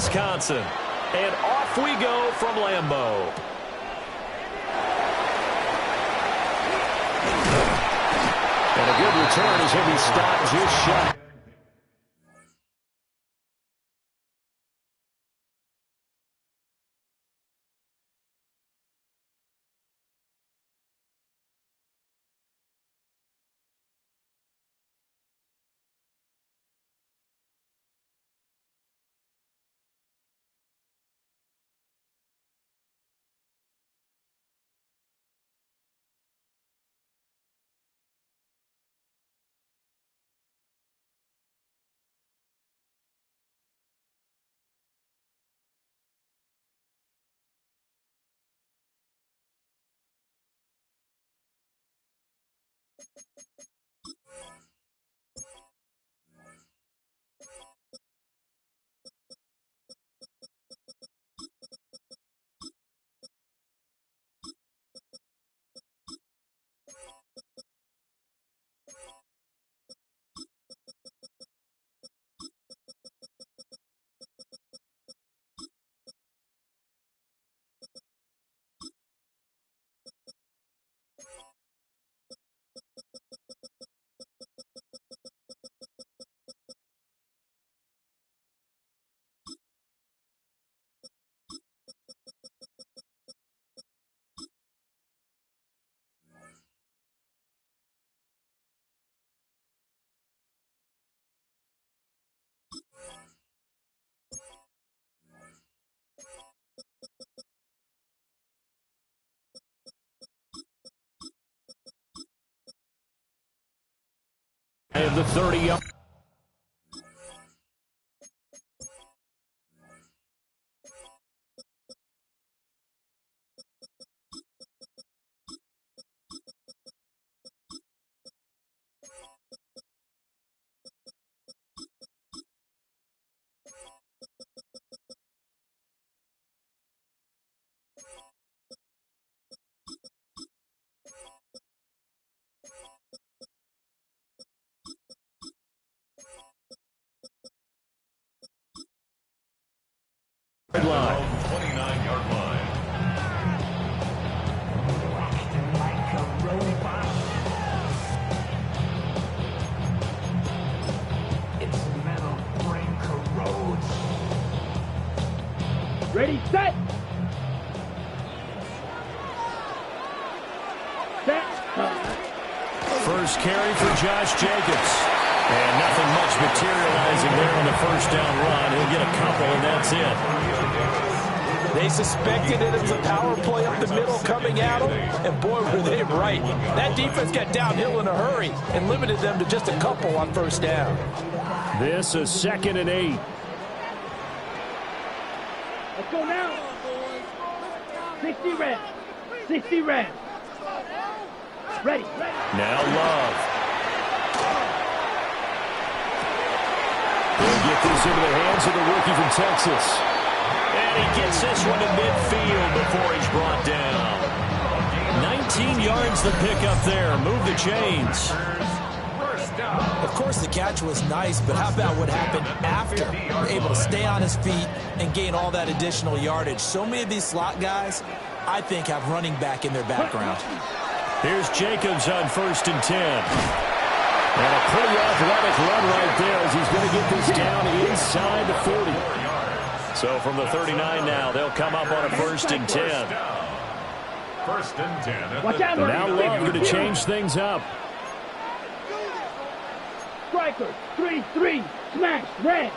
Wisconsin. And off we go from Lambeau. And a good return as he'll be stopped just shy. And the 30-yard. Line. 29-yard line. Like a robot. Its metal frame corrodes. Ready, set! Set! First carry for Josh Jacobs. And nothing much materializing there on the first down run. He'll get a couple, and that's it. They suspected it was a power play up the middle coming at them, and boy, were they right. That defense got downhill in a hurry and limited them to just a couple on first down. This is 2nd and 8. Let's go now. 60 red. 60 red. Ready. Now Love. He'll get this into the hands of the rookie from Texas. And he gets this one to midfield before he's brought down. 19 yards to pick up there. Move the chains. Of course, the catch was nice, but how about what happened after? Able to stay on his feet and gain all that additional yardage. So many of these slot guys, I think, have running back in their background. Here's Jacobs on 1st and 10. And a pretty athletic run right there as he's going to get this down inside the 40. So from the 39 now, they'll come up on a 1st and 10. 1st and 10. Watch out, Now Love going to change things up. Striker, 3-3, smash, red.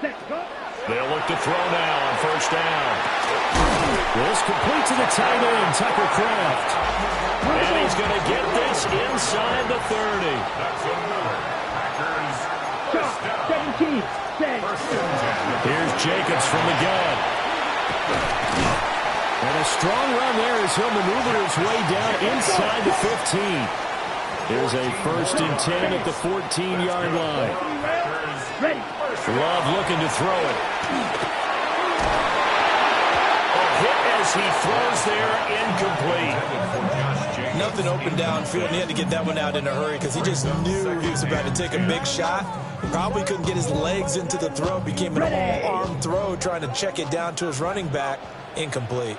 Set, go. They'll look to throw now on 1st down. This complete to the tight end, Tucker Kraft. And he's going to get this inside the 30. That's another Packers first down. 17, set. 1st and 10. Here's Jacobs from the gun. And a strong run there as he'll maneuver his way down inside the 15. Here's a 1st and 10 at the 14-yard line. Ready. Love looking to throw it. A hit as he throws there, incomplete. Nothing open downfield, and he had to get that one out in a hurry because he just knew he was about to take a big shot. Probably couldn't get his legs into the throw. Became an all-arm throw trying to check it down to his running back. Incomplete.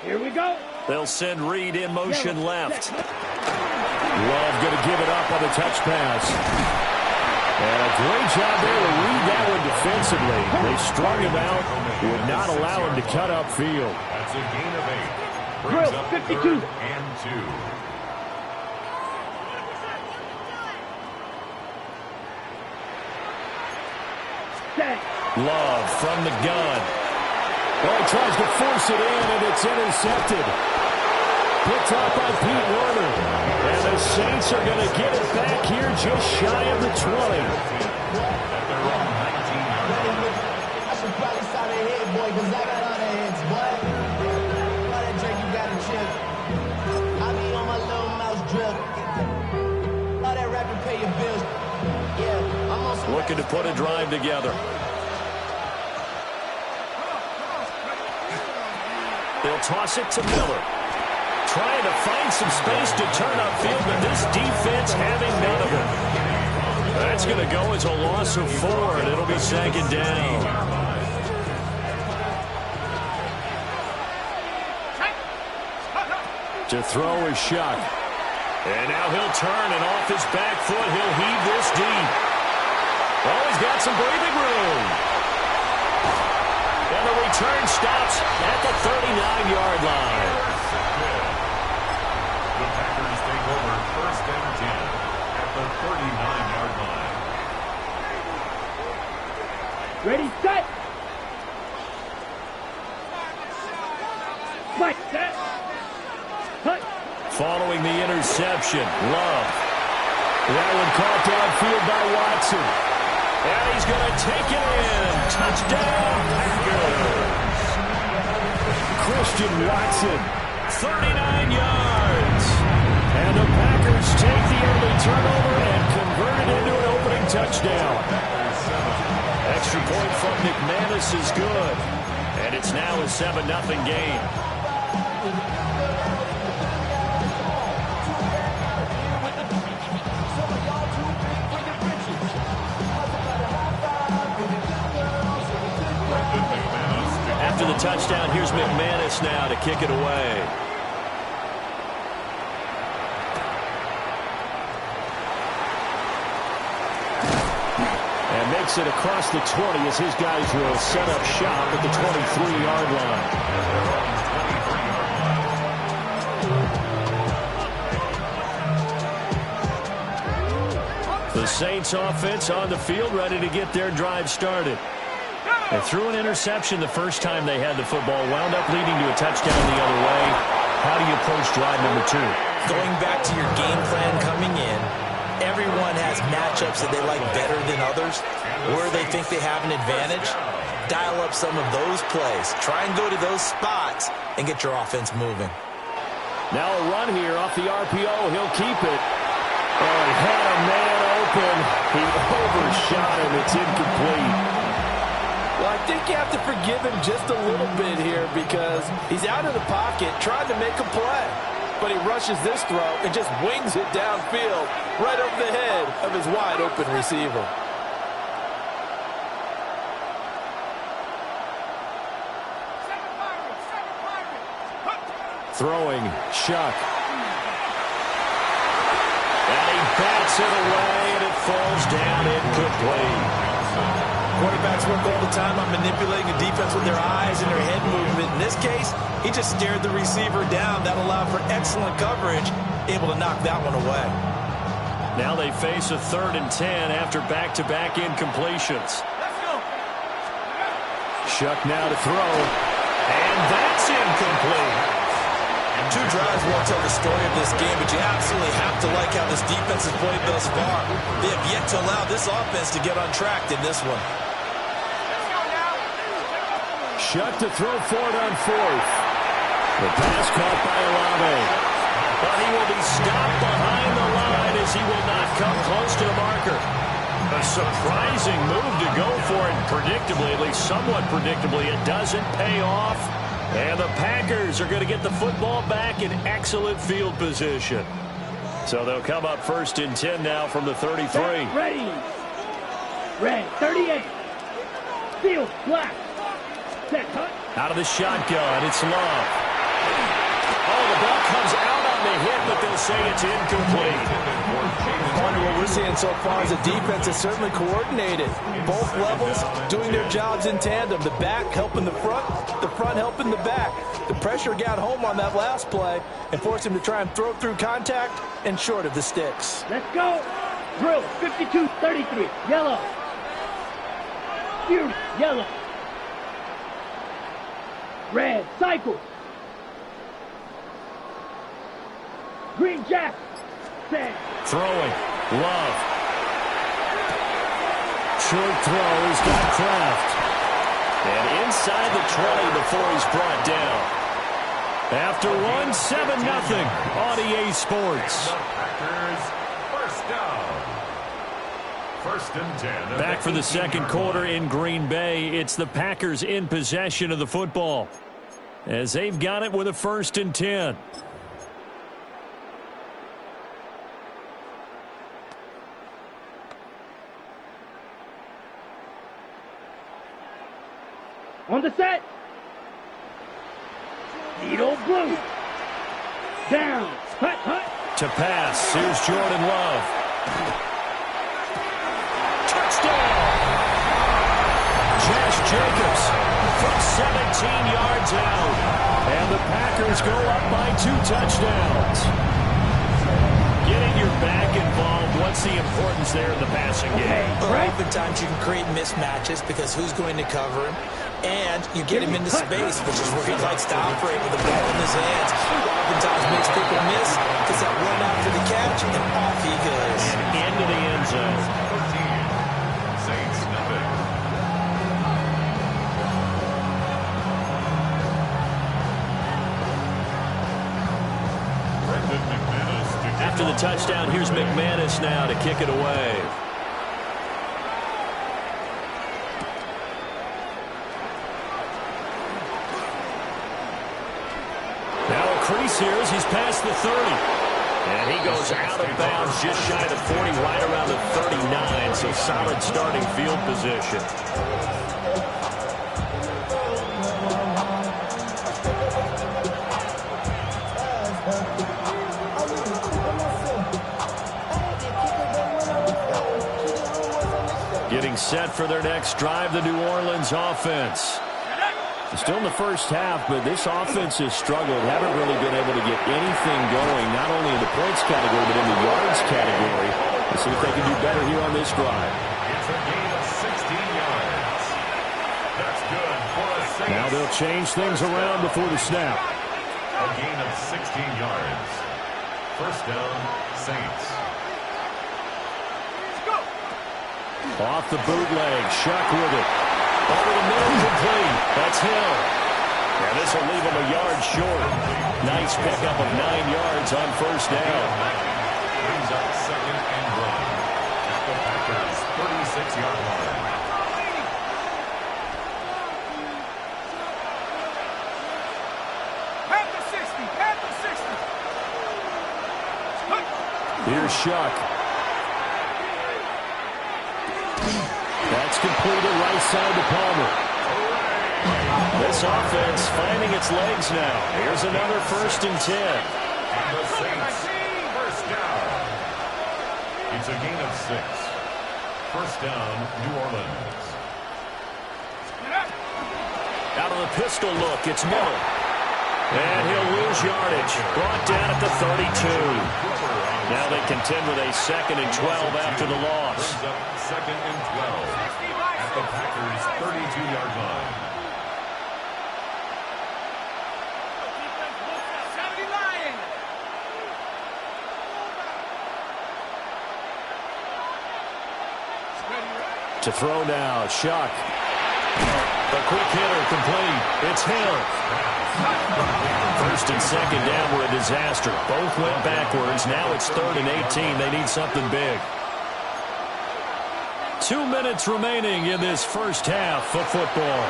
Here we go. They'll send Reed in motion left. Love going to give it up on the touch pass. And a great job there to read that one defensively. They strung him out, would not allow him to cut upfield. That's a gain of 8. Drill, Brings up 52. 3rd and 2. Love from the gun. Oh, he tries to force it in, and it's intercepted. Picked up by Pete Werner. And the Saints are going to get it back here just shy of the 20. At their own 19-yard. I should probably start a head, boy, because I got all the heads, boy. Why that drink you got a chip? I be on my little mouse drip. All that rapper pay your bills. Yeah, I'm on some Looking to put a drive together. They'll toss it to Miller. Trying to find some space to turn upfield, but this defense having none of it. That's going to go as a loss of 4, and it'll be 2nd down. To throw is Shuck. And now he'll turn, and off his back foot, he'll heave this deep. Oh, he's got some breathing room. And the return stops at the 39-yard line. The Packers take over 1st and 10 at the 39-yard line. Ready, set. Mike, set. Hut. Following the interception, Love. That one caught downfield by Watson. And he's going to take it in. Touchdown, Packers. Christian Watson, 39 yards. And the Packers take the early turnover and convert it into an opening touchdown. Extra point from McManus is good. And it's now a 7-0 game. After the touchdown, here's McManus now to kick it away. And makes it across the 20 as his guys will set up shop at the 23-yard line. The Saints offense on the field, ready to get their drive started. They threw an interception the first time they had the football, wound up leading to a touchdown the other way. How do you approach drive number 2? Going back to your game plan coming in, everyone has matchups that they like better than others, where they think they have an advantage. Dial up some of those plays. Try and go to those spots and get your offense moving. Now a run here off the RPO. He'll keep it. Oh, he had a man open. He overshot him. It's incomplete. Well, I think you have to forgive him just a little bit here because he's out of the pocket trying to make a play. But he rushes this throw and just wings it downfield right over the head of his wide-open receiver. Throwing, Shuck. And he bats it away, and it falls down incomplete. Quarterbacks work all the time on manipulating the defense with their eyes and their head movement. In this case, he just stared the receiver down. That allowed for excellent coverage, able to knock that one away. Now they face a 3rd and 10 after back-to-back incompletions. Let's go. Shuck now to throw, and that's incomplete. 2 drives won't tell the story of this game, but you absolutely have to like how this defense has played thus far. They have yet to allow this offense to get on track in this one. Shuck to throw for it on 4th. The pass caught by Olave. But he will be stopped behind the line as he will not come close to the marker. A surprising move to go for it. Predictably, at least somewhat predictably, it doesn't pay off. And the Packers are going to get the football back in excellent field position. So they'll come up 1st and 10 now from the 33. Ready. Red, 38. Field, black. Set, hut. Out of the shotgun, it's Love. Oh, the ball comes out on the hit, but they'll say it's incomplete. Part of what we're seeing so far is the defense is certainly coordinated. Both levels doing their jobs in tandem. The back helping the front helping the back. The pressure got home on that last play and forced him to try and throw through contact and short of the sticks. Let's go. Drill, 52-33. Yellow. Fury, yellow. Red, cycle. Green Jack. Set. Throwing. Love. Short throw. He's got Kraft. And inside the 20 before he's brought down. After one, 7-0 on EA Sports. Packers, first down. First and 10. Back for the second quarter in Green Bay. It's the Packers in possession of the football, as they've got it with a 1st and 10. On the set. Needle blue. Down. Hut, hut. To pass. Here's Jordan Love. Touchdown. Josh Jacobs from 17 yards out. And the Packers go up by 2 touchdowns. Getting your back involved, what's the importance there in the passing game? Well, oftentimes you can create mismatches because who's going to cover him? And you get him into space, which is where he likes to operate with the ball in his hands. Oftentimes makes people miss, gets that run after the catch, and off he goes. And into the end zone. 13. Saints, nothing. Brendan McManus to kick After the off. touchdown, here's McManus now to kick it away. Now a crease here as he's past the 30. And he goes out of bounds just shy of the 40, right around the 39. So solid starting field position. Getting set for their next drive, the New Orleans offense. Still in the first half, but this offense has struggled. Haven't really been able to get anything going, not only in the points category, but in the yards category. Let's see if they can do better here on this drive. It's a gain of 16 yards. That's good for a Saints. Now they'll change things around before the snap. A gain of 16 yards. First down, Saints. Off the bootleg, Shuck with it. Over the middle, complete. That's Hill. And this will leave him a yard short. Nice pickup of 9 yards on first down. Brings up second and 1 at the Packers' 36-yard line. Here's Shuck. That's completed right side to Palmer. This offense finding its legs now. Here's another 1st and 10. And the Saints, first down. It's a gain of 6. First down, New Orleans. Out of the pistol look, it's Miller. And he'll lose yardage. Brought down at the 32. Now they contend with a 2nd and 12 after the loss. Brings up second and 12 at the Packers' 32-yard line. To throw now, Shuck. A quick hitter, complete. It's Hill. 1st and 2nd down were a disaster. Both went backwards. Now it's 3rd and 18. They need something big. 2 minutes remaining in this first half of football.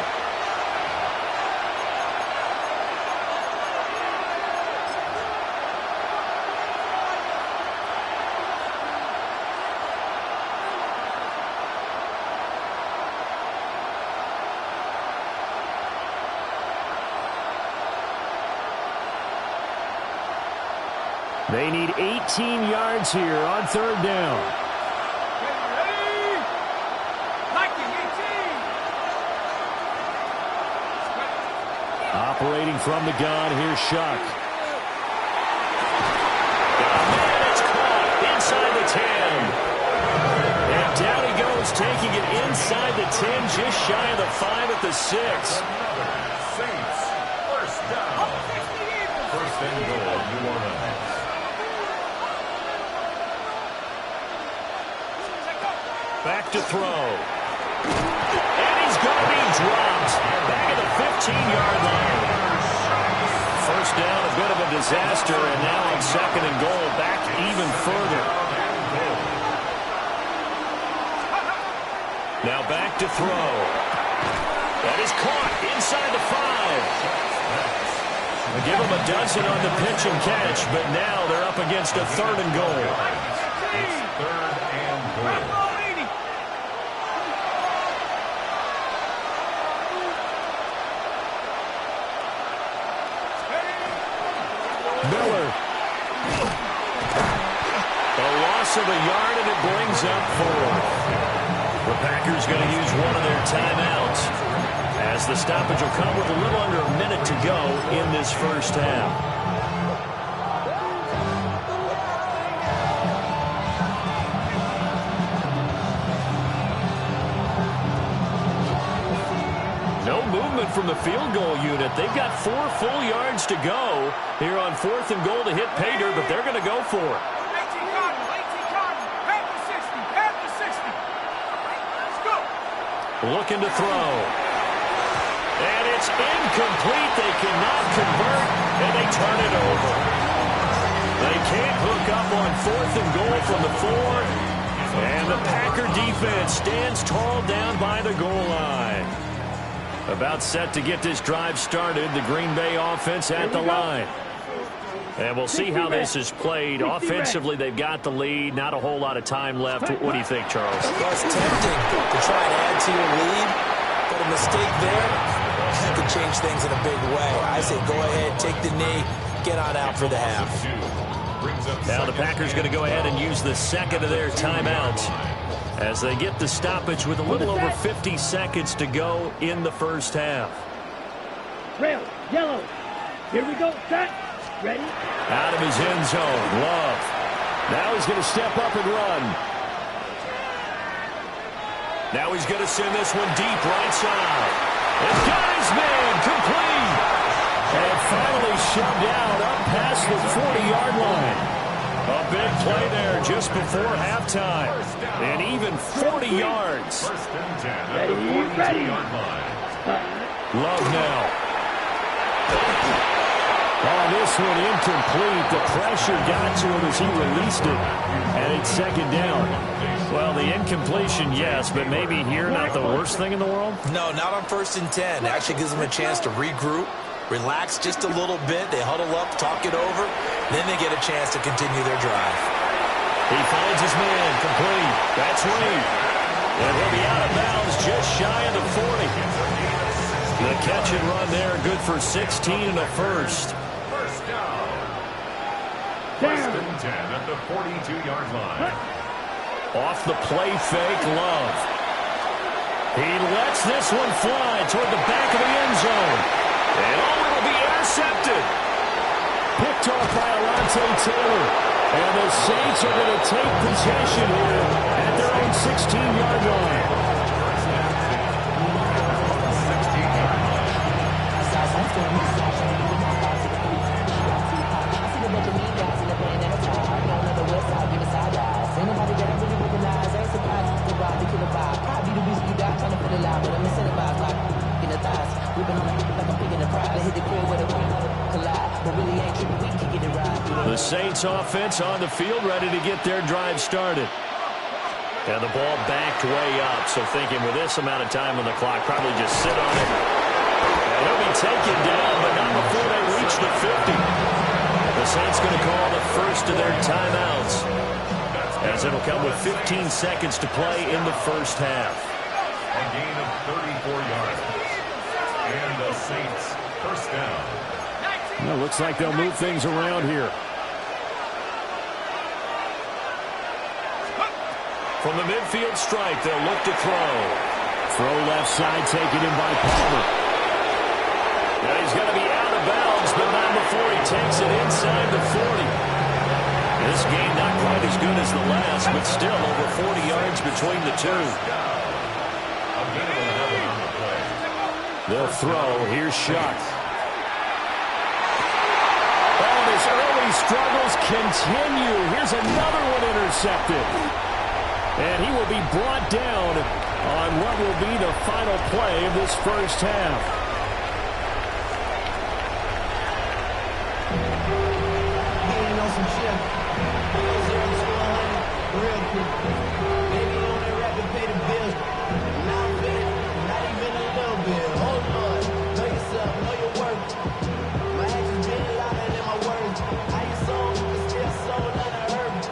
They need 18 yards here on third down. Operating from the gun, here's Shuck. And it's caught inside the 10. And down he goes, taking it inside the 10, just shy of the 5 at the 6. Saints, first down. First and goal, New Orleans. Back to throw. And he's going to be dropped. Back at the 15-yard line. First down, a bit of a disaster, and now on second and goal, back even further. Now back to throw. That is caught inside the 5. They give him a dozen on the pitch and catch, but now they're up against a third and goal. It's third and goal. Miller. A loss of a yard, and it brings up 4. The Packers going to use one of their timeouts, as the stoppage will come with a little under a minute to go in this first half. No movement from the field goal unit. They've got 4 full yards to go here on fourth and goal to hit pay dirt, but they're going to go for it. Looking to throw. And it's incomplete. They cannot convert, and they turn it over. They can't hook up on fourth and goal from the 4. And the Packer defense stands tall down by the goal line. About set to get this drive started. The Green Bay offense at the line. And we'll see how this is played. Offensively, they've got the lead. Not a whole lot of time left. What do you think, Charles? Well, it's tempting to try and add to your lead, but a mistake there, that could change things in a big way. I say go ahead, take the knee, get on out for the half. Now the Packers going to go ahead and use the second of their timeouts as they get the stoppage with a little over 50 seconds to go in the first half. Trail, yellow. Here we go, set. Ready? Out of his end zone, Love. Now he's going to step up and run. Now he's going to send this one deep right side. And got his man complete. And finally shoved out up past the 40-yard line. A big play there just before halftime. And even 40 yards. First and 10 at Ready, the 42-yard ready. line. Love now. Oh, this one incomplete. The pressure got to him as he released it. And it's second down. Well, the incompletion, yes, but maybe here not the worst thing in the world? No, not on first and 10. Actually gives them a chance to regroup, relax just a little bit. They huddle up, talk it over. Then they get a chance to continue their drive. He finds his man complete. That's Reed. And he'll be out of bounds just shy of the 40. The catch and run there, good for 16 and a first. First down. First and 10 at the 42-yard line. Off the play fake, Love. He lets this one fly toward the back of the end zone. And it'll be intercepted. Picked off by Alontae Taylor. And the Saints are going to take possession here at their own 16-yard line. The Saints offense on the field, ready to get their drive started. And the ball backed way up, so thinking with this amount of time on the clock, probably just sit on it. And he'll be taken down, but not before they reach the 50. The Saints going to call the first of their timeouts, as it'll come with 15 seconds to play in the first half. A gain of 34 yards. And the Saints first down. Well, looks like they'll move things around here. From the midfield stripe, they'll look to throw. Throw left side, taken in by Palmer. Now he's going to be out of bounds, but not before he takes it inside the 40. This game not quite as good as the last, but still over 40 yards between the two. They'll throw. Here's Shuck. And his early struggles continue. Here's another one intercepted. And he will be brought down on what will be the final play of this first half. Getting on some shit. 0 to 100 real quick. Maybe on that rapid pay the bills. Now I'm finished. Not even a little bit. Hold on. Know yourself. Know your worth. My actions been louder than my words. How you sold, but still sold unheard.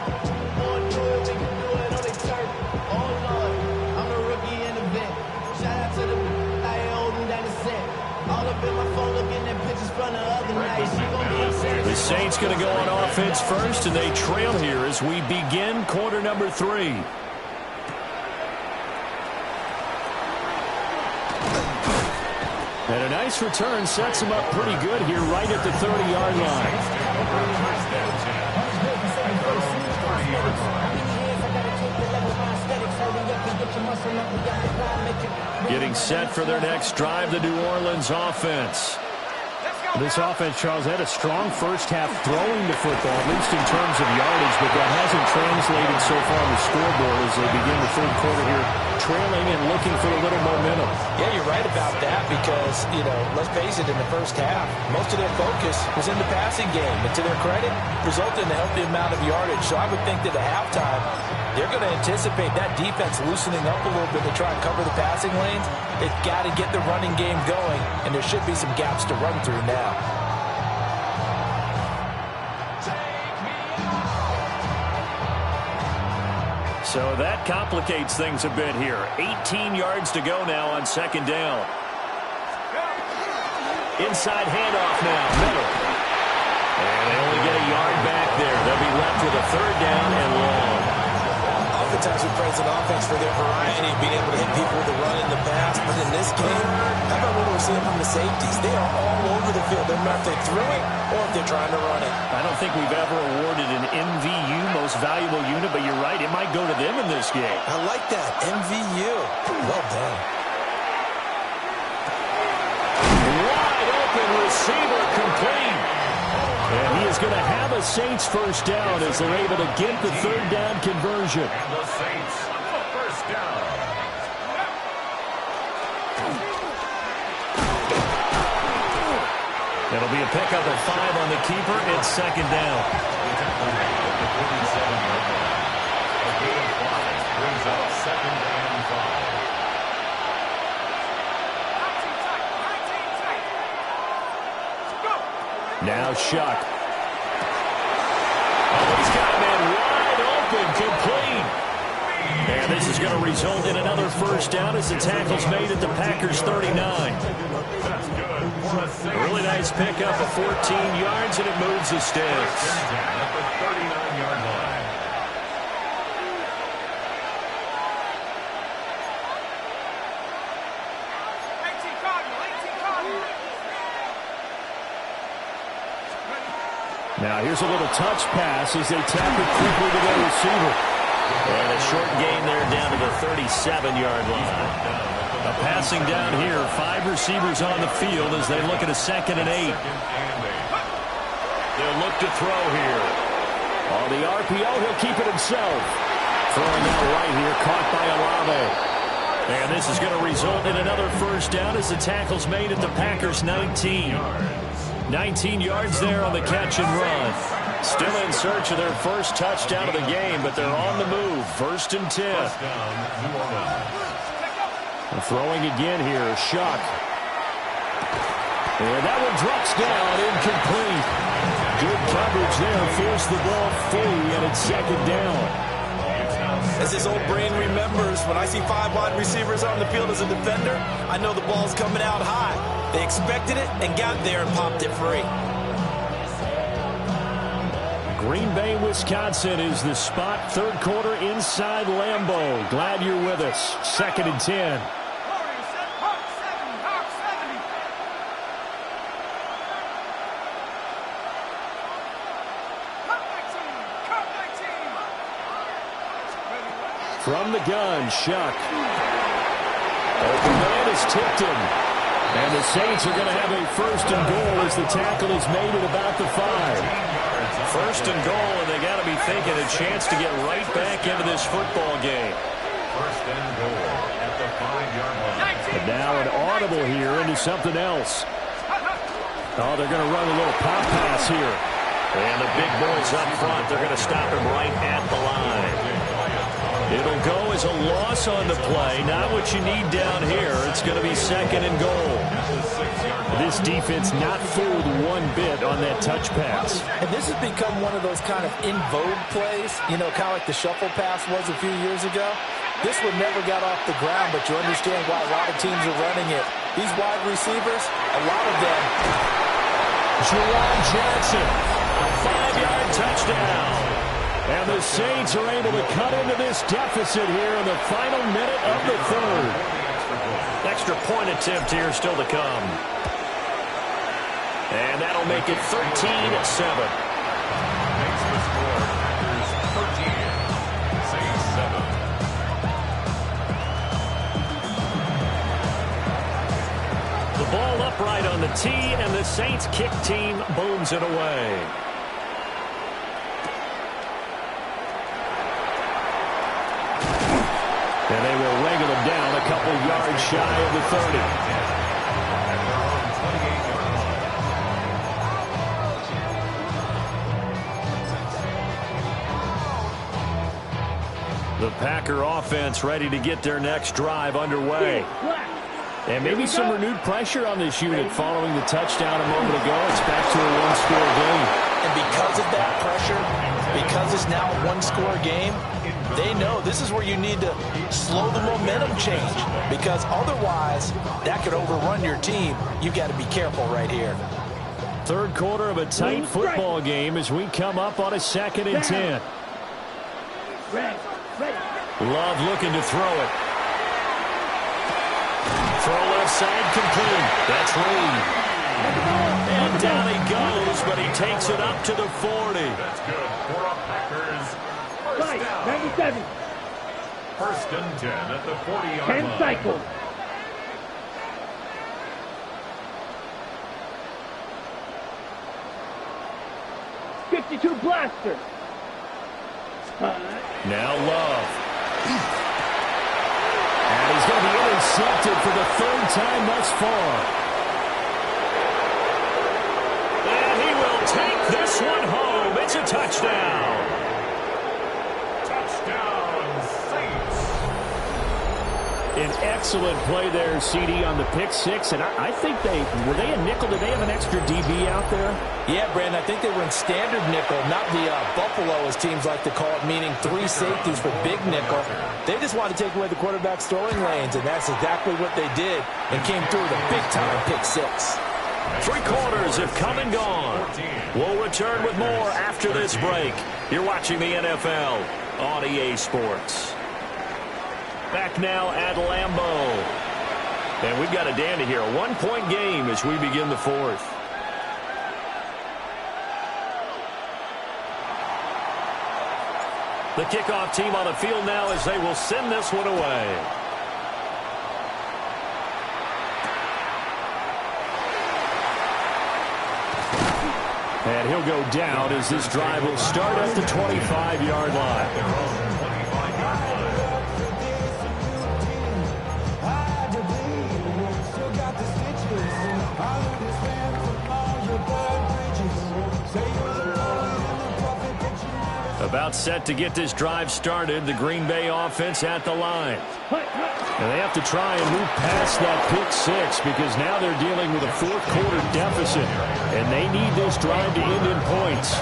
More do it, we can do it on the turf. Oh Lord, I'm the rookie in the vet. Shout out to the I ain't holding down the set. All up in my phone looking at pictures from the other night. She gon' be upset. The Saints going to go on offense first, and they trail here as we begin quarter number 3. And a nice return sets him up pretty good here right at the 30-yard line. Getting set for their next drive, the New Orleans offense. This offense, Charles, had a strong first half throwing the football, at least in terms of yardage, but that hasn't translated so far on the scoreboard as they begin the third quarter here, trailing and looking for a little momentum. Yeah, you're right about that because, let's face it, in the first half, most of their focus was in the passing game. And to their credit, resulted in a healthy amount of yardage. So I would think that at halftime, they're going to anticipate that defense loosening up a little bit to try and cover the passing lanes. They've got to get the running game going, and there should be some gaps to run through now. So that complicates things a bit here. 18 yards to go now on second down. Inside handoff now, middle. And they only get a yard back there. They'll be left with a third down and long. Oftentimes we praise an offense for their variety, being able to hit people with the run in the past. But in this game, how about what we're seeing from the safeties? They are all over the field. They're not if they threw it or if they're trying to run it. I don't think we've ever awarded an MVU, most valuable unit, but you're right, it might go to them in this game. I like that, MVU. Well done. Wide open receiver complete. And he is going to have a Saints first down as they're able to get the third down conversion. And the Saints, first down. It'll be a pickup of 5 on the keeper. It's second down. A gain of 5 brings up second and 5. Now Shuck. Oh, he's got a man wide open, complete. And this is going to result in another first down as the tackle's made at the Packers' 39. That's good for a six. Really nice pickup of 14 yards, and it moves the sticks. At the 39-yard line. Now here's a little touch pass as they tap it quickly to their receiver. And a short gain there down to the 37-yard line. A passing down here, 5 receivers on the field as they look at a 2nd and 8. They'll look to throw here. On the RPO, he'll keep it himself. Throwing out right here, caught by Olave. And this is going to result in another first down as the tackle's made at the Packers' 19. 19 yards there on the catch and run. Still in search of their first touchdown of the game, but they're on the move. 1st and 10. And throwing again here, Shuck. And that one drops down, incomplete. Good coverage there, forced the ball free, and it's second down. As his old brain remembers, when I see 5 wide receivers on the field as a defender, I know the ball's coming out high. They expected it and got there and popped it free. Green Bay, Wisconsin is the spot. Third quarter inside Lambeau. Glad you're with us. 2nd and 10. From the gun, Shuck. Open man is tipped him. And the Saints are going to have a 1st and goal as the tackle is made at about the 5. 1st and goal, and they got to be thinking a chance to get right back into this football game. 1st and goal at the 5-yard line. And now an audible here into something else. Oh, they're going to run a little pop pass here. And the big boys up front, they're going to stop him right at the line. It'll go as a loss on the play. Not what you need down here. It's going to be 2nd and goal. This defense not fooled one bit on that touch pass. And this has become one of those kind of in vogue plays, you know, kind of like the shuffle pass was a few years ago. This one never got off the ground, but you understand why a lot of teams are running it. These wide receivers, a lot of them. Jerome Jackson, a 5-yard touchdown. And the Saints are able to cut into this deficit here in the final minute of the 3rd. Extra point attempt here still to come. And that'll make it 13-7. Makes the score Packers 13, Saints 7. The ball upright on the tee, and the Saints kick team booms it away. And they will wrangle him down a couple yards shy of the 30. The Packer offense ready to get their next drive underway. And maybe some renewed pressure on this unit following the touchdown a moment ago. It's back to a one-score game. And because of that pressure, because it's now a one-score game, they know this is where you need to slow the momentum change, because otherwise that could overrun your team. You've got to be careful right here. Third quarter of a tight football game as we come up on a 2nd and 10. Love looking to throw it. Throw left side complete. That's Lee. And down he goes, but he takes it up to the 40. That's good for a Packers. First down. 97. 1st and 10 at the 40-yard 10 line. cycles. .52 blaster. Now Love. And he's going to be intercepted for the 3rd time thus far. And he will take this one home. It's a touchdown. Touchdown, Saints. An excellent play there, CD, on the pick 6. And I think were they a nickel? Did they have an extra DB out there? Yeah, Brandon, I think they were in standard nickel, not the Buffalo, as teams like to call it, meaning 3 safeties for big nickel. They just wanted to take away the quarterback's throwing lanes, and that's exactly what they did, and came through with a big-time pick 6. 3 quarters have come and gone. We'll return with more after this break. You're watching the NFL on EA Sports. Back now at Lambeau. And we've got a dandy here. A 1-point game as we begin the 4th. The kickoff team on the field now as they will send this one away. And he'll go down as this drive will start at the 25-yard line. About set to get this drive started. The Green Bay offense at the line. And they have to try and move past that pick 6 because now they're dealing with a 4th quarter deficit. And they need this drive to end in points.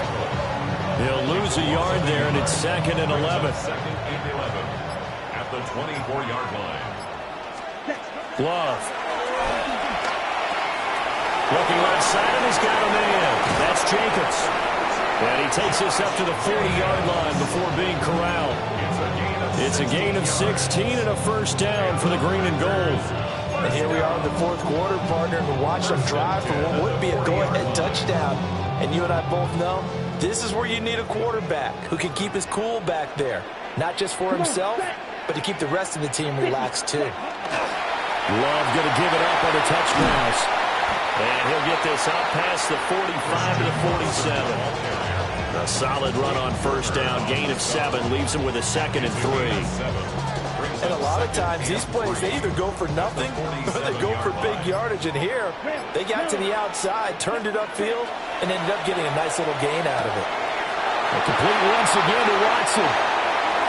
They'll lose a yard there, and it's 2nd and 11. 2nd and 11 at the 24-yard line. Love. Looking right side, and he's got a man. That's Jacobs. And he takes this up to the 40-yard line before being corralled. It's a gain of 16 and a first down for the green and gold. And here we are in the fourth quarter, partner, and watch them drive for what would be a go-ahead touchdown. And you and I both know this is where you need a quarterback who can keep his cool back there. Not just for himself, but to keep the rest of the team relaxed too. Love going to give it up on the touchdown. And he'll get this up past the 45 to the 47. A solid run on first down, gain of 7, leaves him with a 2nd and 3. And a lot of times these plays, they either go for nothing or they go for big yardage. And here, they got to the outside, turned it upfield, and ended up getting a nice little gain out of it. A complete once again to Watson.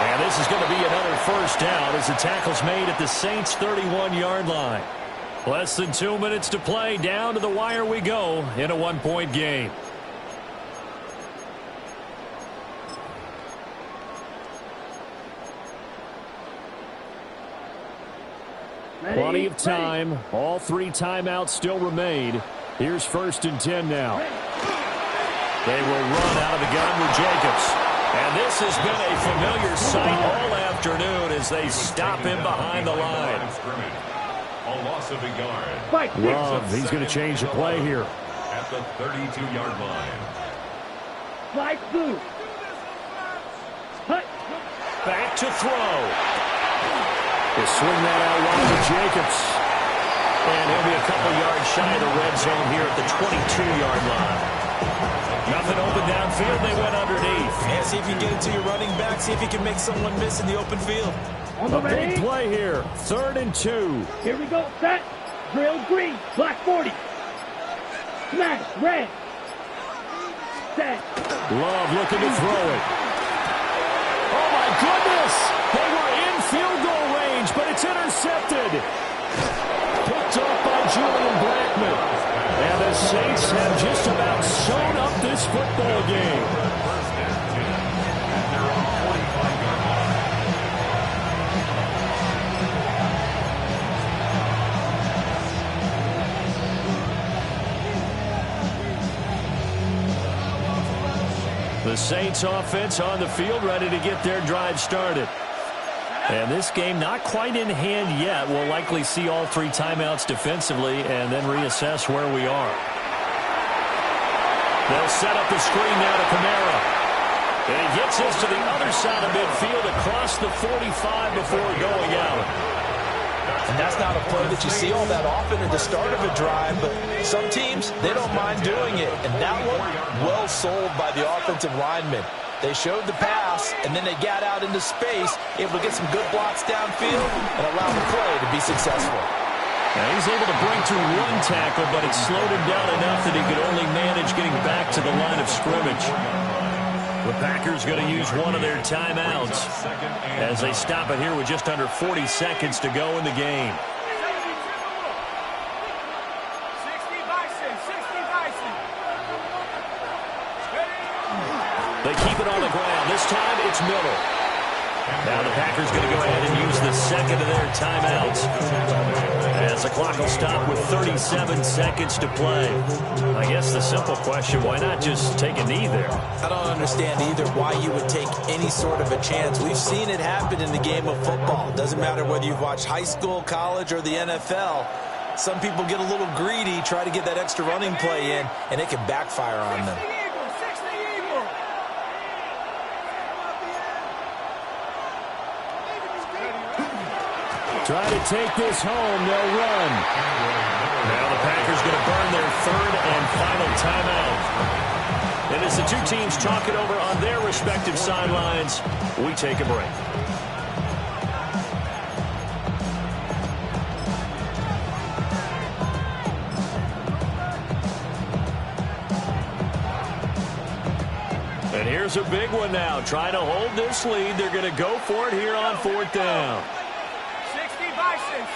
And this is going to be another first down as the tackle's made at the Saints' 31-yard line. Less than 2 minutes to play. Down to the wire we go in a 1-point game. Plenty of time. All 3 timeouts still remain. Here's 1st and 10 now. They will run out of the gun with Jacobs. And this has been a familiar sight all afternoon as they stop him behind the line. A loss of a yard. Love, he's going to change the play here. At the 32-yard line. Flag blue. Hut. Back to throw. They swing that out wide to Jacobs. And he'll be a couple yards shy of the red zone here at the 22-yard line. Nothing open downfield. They went underneath. Yeah, see if you can get it to your running back. See if you can make someone miss in the open field. On the A big play here. 3rd and 2. Here we go. Set. Drill green. Black 40. Smash. Red. Set. Love looking to throw it. Oh, my goodness. They were in field goal range, but it's intercepted. Picked off by Julian Blackman. And the Saints have just about sewn up this football game. The Saints offense on the field, ready to get their drive started. And this game not quite in hand yet. We'll likely see all 3 timeouts defensively and then reassess where we are. They'll set up the screen now to Kamara. And he gets this to the other side of midfield across the 45 before going out. And that's not a play that you see all that often at the start of a drive, but some teams, they don't mind doing it. And that one, well sold by the offensive lineman. They showed the pass, and then they got out into space, able to get some good blocks downfield and allow the play to be successful. Now he's able to break through 1 tackle, but it slowed him down enough that he could only manage getting back to the line of scrimmage. The Packers going to use one of their timeouts as they stop it here with just under 40 seconds to go in the game. They keep it on the ground. This time it's Miller. Now the Packers going to go ahead and use the second of their timeouts as the clock will stop with 37 seconds to play. I guess the simple question, why not just take a knee there? I don't understand either why you would take any sort of a chance. We've seen it happen in the game of football. Doesn't matter whether you've watched high school, college, or the NFL. Some people get a little greedy, try to get that extra running play in, and it can backfire on them. Try to take this home. They'll run. Now the Packers going to burn their 3rd and final timeout. And as the 2 teams talk it over on their respective sidelines, we take a break. And here's a big one now. Trying to hold this lead. They're going to go for it here on 4th down. 60 Bison.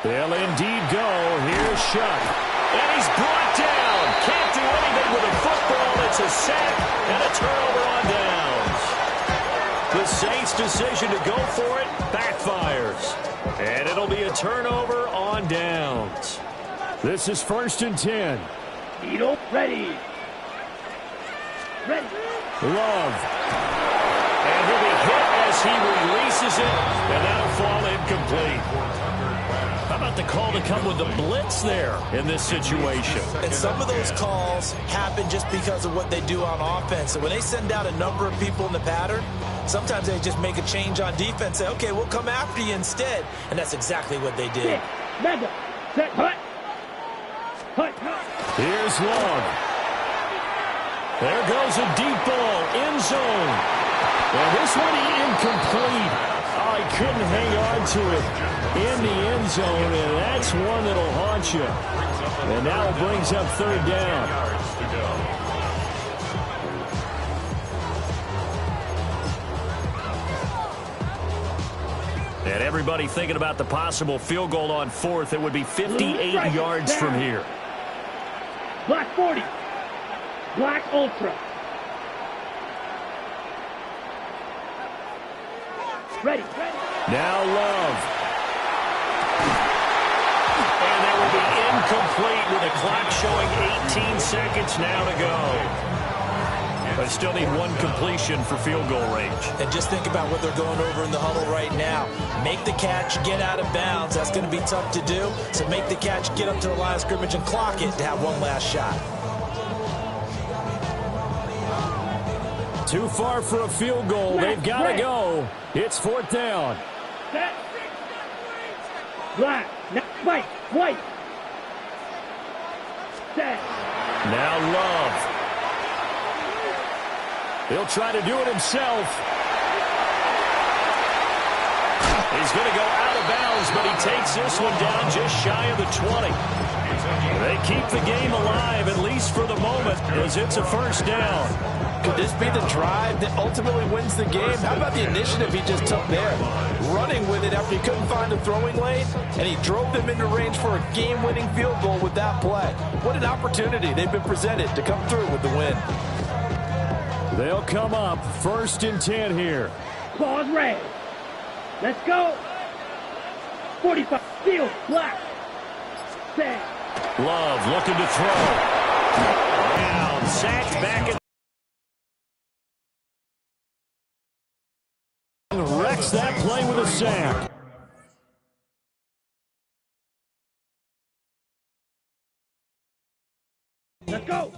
They'll indeed go. Here's Shuck. And he's brought down. Can't do anything with a football. It's a sack and a turnover on downs. The Saints' decision to go for it backfires. And it'll be a turnover on downs. This is 1st and 10. Needle, ready. Ready. Love. And he'll be hit as he releases it, and that'll fall incomplete. How about the call to come with the blitz there in this situation? And some of those calls happen just because of what they do on offense. And when they send out a number of people in the pattern, sometimes they just make a change on defense, say, okay, we'll come after you instead. And that's exactly what they did. Mega. Set. Hut. Hut. Hut. Here's Long. There goes a deep ball, end zone. And this one incomplete. Oh, he couldn't hang on to it in the end zone, and that's one that'll haunt you. And now it brings up third down. And everybody thinking about the possible field goal on fourth. It would be 58 yards from here. Black 40. Black Ultra. Ready. Now Love. And that will be incomplete with the clock showing 18 seconds now to go. But still need one completion for field goal range. And just think about what they're going over in the huddle right now. Make the catch, get out of bounds. That's going to be tough to do. So make the catch, get up to the line of scrimmage, and clock it to have one last shot. Too far for a field goal. They've got to go. It's fourth down. Set. Black. Now white. White. Set. Now Love. He'll try to do it himself. He's going to go out of bounds, but he takes this one down just shy of the 20. They keep the game alive, at least for the moment, as it's a first down. Could this be the drive that ultimately wins the game? How about the initiative he just took there? Running with it after he couldn't find a throwing lane, and he drove them into range for a game-winning field goal with that play. What an opportunity they've been presented to come through with the win. They'll come up first and 10 here. Pause red. Let's go. 45. Field. Black. Set. Love looking to throw. Down. Sacked back in. Wrecks that play with a sack. Let's go.